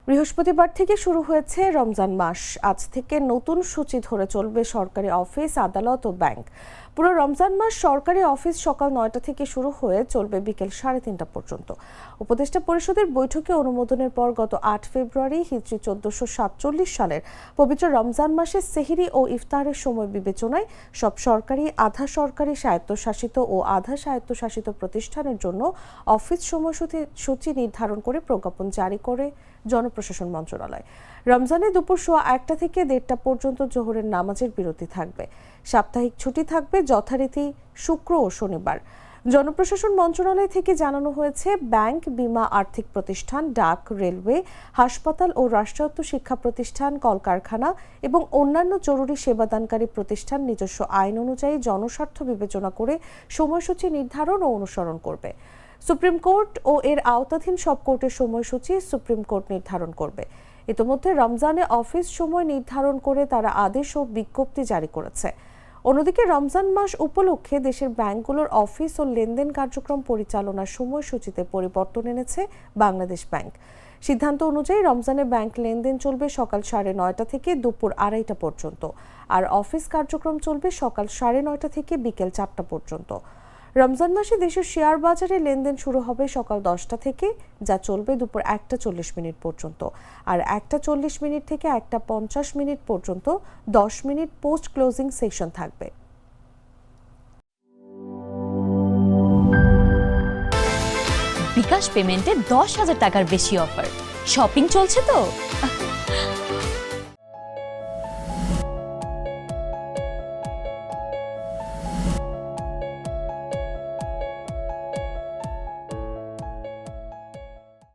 বৃহস্পতিবার থেকে শুরু হয়েছে রমজান মাস। আজ থেকে নতুন সূচি ধরে চলবে সরকারি অফিস, আদালত ও ব্যাংক। পুরো রমজান মাস সরকারি অফিস সকাল ৯টা থেকে শুরু হয়ে চলবে বিকেল ৩:৩০ পর্যন্ত। উপদেষ্টা পরিষদের বৈঠকে অনুমোদনের পর গত ৮ ফেব্রুয়ারি হিজরি ১৪৪৭ সালের পবিত্র রমজান মাসে সেহরি ও ইফতারের সময় বিবেচনায় সব সরকারি, আধা সরকারি, স্বায়ত্তশাসিত ও আধা স্বায়ত্তশাসিত প্রতিষ্ঠানের জন্য অফিস সময়সূচি নির্ধারণ করে প্রজ্ঞাপন জারি করে জনপ্রশাসন মন্ত্রণালয়। রমজানে দুপুর ১টা থেকে ১:৩০ পর্যন্ত জোহরের নামাজের বিরতি থাকবে। সাপ্তাহিক ছুটি থাকবে যথারীতি শুক্র ও শনিবার। জনপ্রশাসন মন্ত্রণালয় থেকে জানানো হয়েছে, ব্যাংক, বীমা, আর্থিক প্রতিষ্ঠান, ডাক, রেলওয়ে, হাসপাতাল ও রাষ্ট্রায়ত্ত শিক্ষা প্রতিষ্ঠান, কলকারখানা এবং অন্যান্য জরুরি সেবাদানকারী প্রতিষ্ঠান নিজস্ব আইন অনুযায়ী জনস্বার্থ বিবেচনা করে সময়সূচি নির্ধারণ ও অনুসরণ করবে। সুপ্রিম কোর্ট ও এর আওতাধীন সব কোর্টের সময়সূচি সুপ্রিম কোর্ট নির্ধারণ করবে। ইতোমধ্যে রমজানে অফিস সময় নির্ধারণ করে তারা আদেশ ও বিজ্ঞপ্তি জারি করেছে। অন্যদিকে রমজান মাস উপলক্ষে দেশের ব্যাংকগুলোর অফিস ও লেনদেন কার্যক্রম পরিচালনার সময়সূচিতে পরিবর্তন এনেছে বাংলাদেশ ব্যাংক। সিদ্ধান্ত অনুযায়ী রমজানে ব্যাংক লেনদেন চলবে সকাল ৯:৩০ থেকে দুপুর ২:৩০ পর্যন্ত, আর অফিস কার্যক্রম চলবে সকাল ৯:৩০ থেকে বিকেল ৪টা পর্যন্ত। রমজান মাসে দেশের শেয়ার বাজারে লেনদেন শুরু হবে সকাল ১০টা থেকে, যা চলবে দুপুর ১:৪০ পর্যন্ত, আর ১:৪০ থেকে ১:৫০ পর্যন্ত ১০ মিনিট পোস্ট ক্লোজিং সেশন থাকবে। বিকাশ পেমেন্টে ১০,০০০ টাকার বেশি অফার। শপিং চলছে তো।